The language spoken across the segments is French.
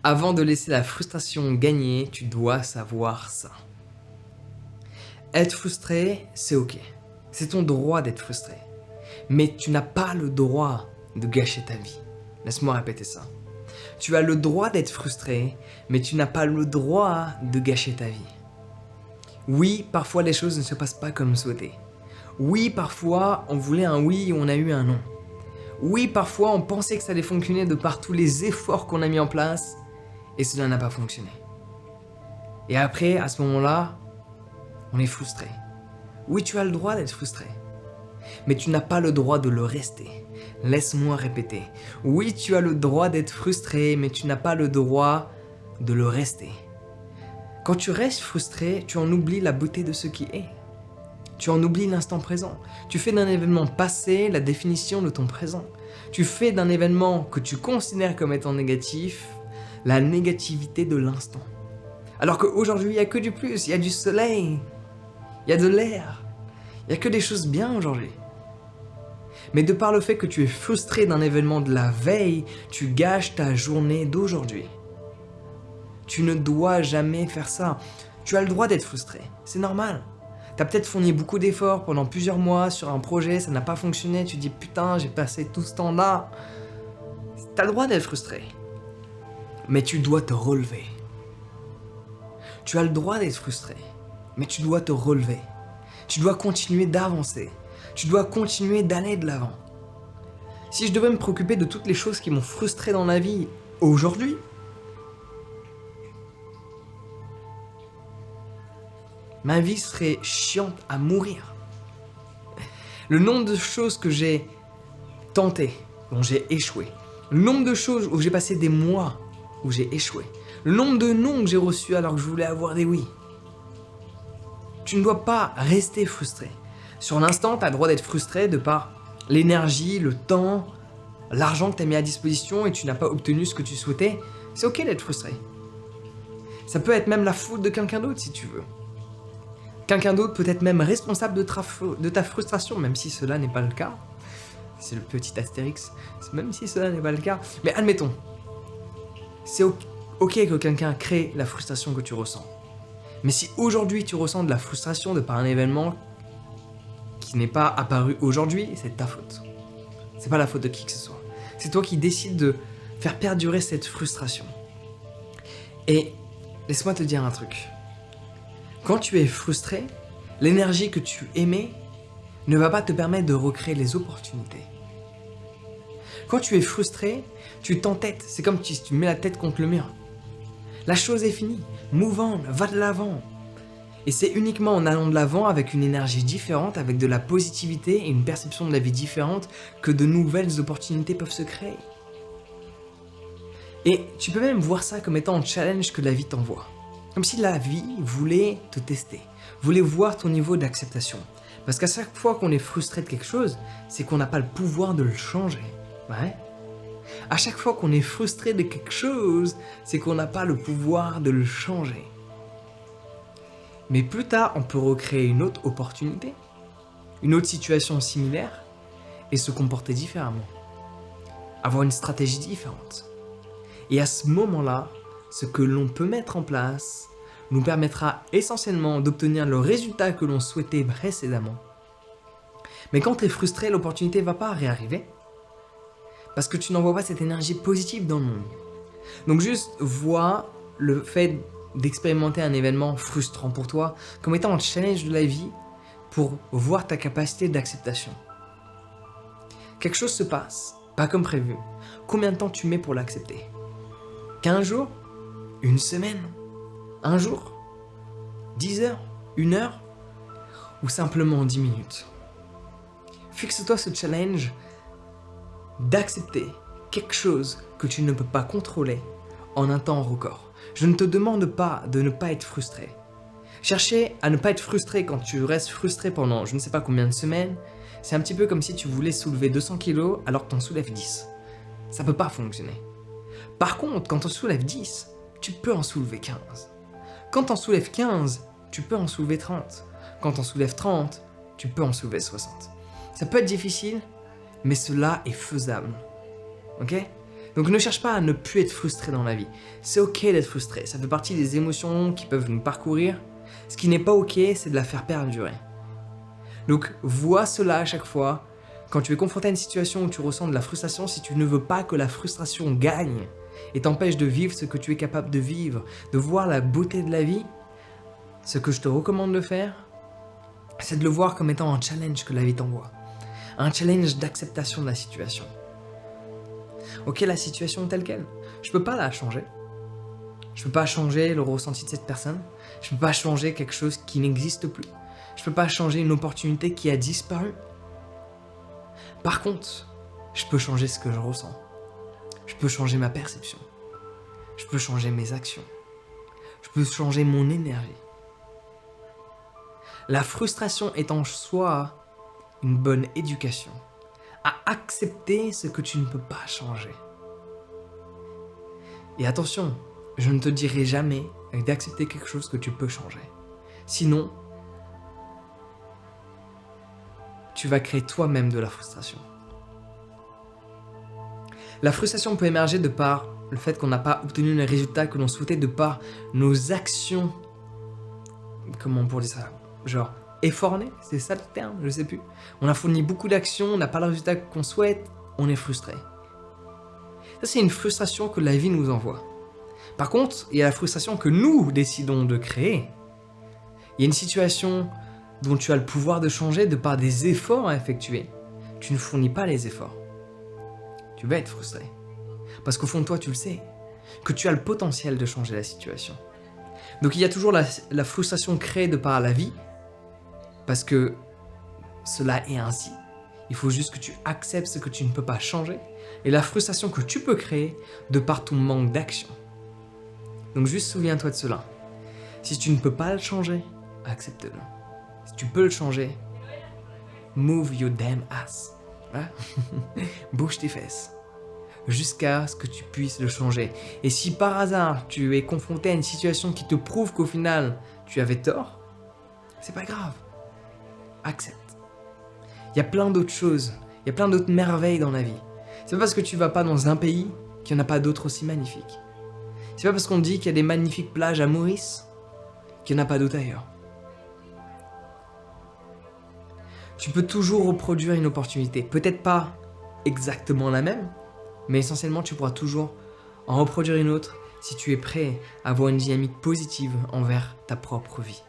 Avant de laisser la frustration gagner, tu dois savoir ça. Être frustré, c'est ok. C'est ton droit d'être frustré. Mais tu n'as pas le droit de gâcher ta vie. Laisse-moi répéter ça. Tu as le droit d'être frustré, mais tu n'as pas le droit de gâcher ta vie. Oui, parfois les choses ne se passent pas comme souhaité. Oui, parfois on voulait un oui et on a eu un non. Oui, parfois on pensait que ça allait fonctionner de par tous les efforts qu'on a mis en place et cela n'a pas fonctionné. Et après, à ce moment-là, on est frustré. Oui, tu as le droit d'être frustré, mais tu n'as pas le droit de le rester. Laisse-moi répéter. Oui, tu as le droit d'être frustré, mais tu n'as pas le droit de le rester. Quand tu restes frustré, tu en oublies la beauté de ce qui est. Tu en oublies l'instant présent. Tu fais d'un événement passé la définition de ton présent. Tu fais d'un événement que tu considères comme étant négatif, la négativité de l'instant. Alors qu'aujourd'hui, il n'y a que du plus, il y a du soleil, il y a de l'air, il n'y a que des choses bien aujourd'hui. Mais de par le fait que tu es frustré d'un événement de la veille, tu gâches ta journée d'aujourd'hui. Tu ne dois jamais faire ça. Tu as le droit d'être frustré, c'est normal. Tu as peut-être fourni beaucoup d'efforts pendant plusieurs mois sur un projet, ça n'a pas fonctionné, tu dis putain, j'ai passé tout ce temps-là. Tu as le droit d'être frustré. Mais tu dois te relever. Tu as le droit d'être frustré, mais tu dois te relever. Tu dois continuer d'avancer. Tu dois continuer d'aller de l'avant. Si je devais me préoccuper de toutes les choses qui m'ont frustré dans la vie aujourd'hui, ma vie serait chiante à mourir. Le nombre de choses que j'ai tentées, dont j'ai échoué. Le nombre de choses où j'ai passé des mois où j'ai échoué. Le nombre de non que j'ai reçus alors que je voulais avoir des oui. Tu ne dois pas rester frustré. Sur l'instant, tu as le droit d'être frustré de par l'énergie, le temps, l'argent que tu as mis à disposition et tu n'as pas obtenu ce que tu souhaitais. C'est ok d'être frustré. Ça peut être même la faute de quelqu'un d'autre si tu veux. Quelqu'un d'autre peut être même responsable de ta frustration, même si cela n'est pas le cas. C'est le petit astérix, même si cela n'est pas le cas. Mais admettons, c'est ok que quelqu'un crée la frustration que tu ressens. Mais si aujourd'hui tu ressens de la frustration de par un événement qui n'est pas apparu aujourd'hui, c'est de ta faute. C'est pas la faute de qui que ce soit. C'est toi qui décides de faire perdurer cette frustration. Et laisse-moi te dire un truc. Quand tu es frustré, l'énergie que tu émets ne va pas te permettre de recréer les opportunités. Quand tu es frustré, tu t'entêtes. C'est comme si tu mets la tête contre le mur. La chose est finie. Move on, va de l'avant. Et c'est uniquement en allant de l'avant avec une énergie différente, avec de la positivité et une perception de la vie différente que de nouvelles opportunités peuvent se créer. Et tu peux même voir ça comme étant un challenge que la vie t'envoie. Comme si la vie voulait te tester, voulait voir ton niveau d'acceptation. Parce qu'à chaque fois qu'on est frustré de quelque chose, c'est qu'on n'a pas le pouvoir de le changer. Ouais. À chaque fois qu'on est frustré de quelque chose, c'est qu'on n'a pas le pouvoir de le changer. Mais plus tard, on peut recréer une autre opportunité, une autre situation similaire, et se comporter différemment. Avoir une stratégie différente. Et à ce moment-là, ce que l'on peut mettre en place nous permettra essentiellement d'obtenir le résultat que l'on souhaitait précédemment. Mais quand tu es frustré, l'opportunité ne va pas réarriver. Parce que tu n'envoies pas cette énergie positive dans le monde. Donc juste vois le fait d'expérimenter un événement frustrant pour toi comme étant un challenge de la vie pour voir ta capacité d'acceptation. Quelque chose se passe, pas comme prévu. Combien de temps tu mets pour l'accepter? 15 jours? Une semaine? Un jour? 10 heures? Une heure? Ou simplement 10 minutes? Fixe-toi ce challenge d'accepter quelque chose que tu ne peux pas contrôler en un temps record. Je ne te demande pas de ne pas être frustré. Chercher à ne pas être frustré quand tu restes frustré pendant je ne sais pas combien de semaines, c'est un petit peu comme si tu voulais soulever 200 kg alors que tu en soulèves 10. Ça peut pas fonctionner. Par contre, quand tu en soulèves 10, tu peux en soulever 15. Quand tu en soulèves 15, tu peux en soulever 30. Quand tu en soulèves 30, tu peux en soulever 60. Ça peut être difficile, mais cela est faisable. Ok ? Donc ne cherche pas à ne plus être frustré dans la vie. C'est ok d'être frustré, ça fait partie des émotions qui peuvent nous parcourir. Ce qui n'est pas ok, c'est de la faire perdurer. Donc vois cela à chaque fois. Quand tu es confronté à une situation où tu ressens de la frustration, si tu ne veux pas que la frustration gagne et t'empêche de vivre ce que tu es capable de vivre, de voir la beauté de la vie, ce que je te recommande de faire, c'est de le voir comme étant un challenge que la vie t'envoie. Un challenge d'acceptation de la situation. Ok, la situation est telle qu'elle. Je peux pas la changer. Je peux pas changer le ressenti de cette personne. Je peux pas changer quelque chose qui n'existe plus. Je peux pas changer une opportunité qui a disparu. Par contre, je peux changer ce que je ressens. Je peux changer ma perception. Je peux changer mes actions. Je peux changer mon énergie. La frustration est en soi une bonne éducation à accepter ce que tu ne peux pas changer. Et attention, je ne te dirai jamais d'accepter quelque chose que tu peux changer. Sinon, tu vas créer toi-même de la frustration. La frustration peut émerger de par le fait qu'on n'a pas obtenu les résultats que l'on souhaitait, de par nos actions, comment on pourrait dire ça, genre effornées, c'est ça le terme, je sais plus. On a fourni beaucoup d'actions, on n'a pas le résultat qu'on souhaite, on est frustré. Ça, c'est une frustration que la vie nous envoie. Par contre, il y a la frustration que nous décidons de créer. Il y a une situation dont tu as le pouvoir de changer de par des efforts à effectuer. Tu ne fournis pas les efforts. Tu vas être frustré. Parce qu'au fond de toi, tu le sais, que tu as le potentiel de changer la situation. Donc il y a toujours la frustration créée de par la vie, parce que cela est ainsi. Il faut juste que tu acceptes ce que tu ne peux pas changer, et la frustration que tu peux créer de par ton manque d'action. Donc juste souviens-toi de cela. Si tu ne peux pas le changer, accepte-le. Si tu peux le changer, move your damn ass. Hein? Bouge tes fesses. Jusqu'à ce que tu puisses le changer. Et si par hasard tu es confronté à une situation qui te prouve qu'au final tu avais tort, c'est pas grave. Accepte. Il y a plein d'autres choses, il y a plein d'autres merveilles dans la vie. C'est pas parce que tu vas pas dans un pays qu'il n'y en a pas d'autres aussi magnifiques. C'est pas parce qu'on dit qu'il y a des magnifiques plages à Maurice qu'il n'y en a pas d'autres ailleurs. Tu peux toujours reproduire une opportunité. Peut-être pas exactement la même, mais essentiellement tu pourras toujours en reproduire une autre si tu es prêt à avoir une dynamique positive envers ta propre vie.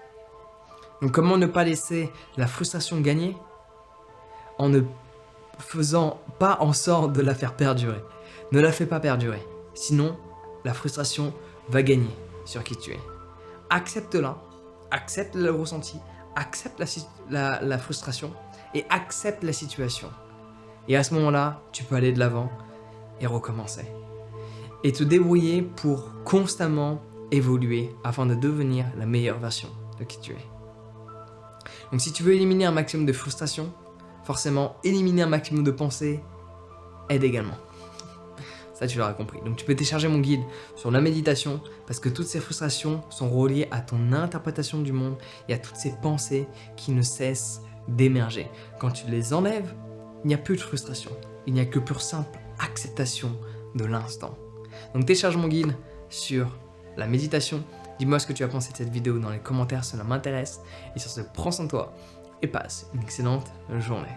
Donc comment ne pas laisser la frustration gagner? En ne faisant pas en sorte de la faire perdurer. Ne la fais pas perdurer. Sinon, la frustration va gagner sur qui tu es. Accepte-la, accepte le ressenti, accepte la frustration et accepte la situation. Et à ce moment-là, tu peux aller de l'avant et recommencer. Et te débrouiller pour constamment évoluer afin de devenir la meilleure version de qui tu es. Donc si tu veux éliminer un maximum de frustration, forcément éliminer un maximum de pensées aide également. Ça tu l'auras compris. Donc tu peux télécharger mon guide sur la méditation parce que toutes ces frustrations sont reliées à ton interprétation du monde et à toutes ces pensées qui ne cessent d'émerger. Quand tu les enlèves, il n'y a plus de frustration. Il n'y a que pure simple acceptation de l'instant. Donc télécharge mon guide sur la méditation. Dis-moi ce que tu as pensé de cette vidéo dans les commentaires, cela m'intéresse. Et sur ce, prends soin de toi et passe une excellente journée.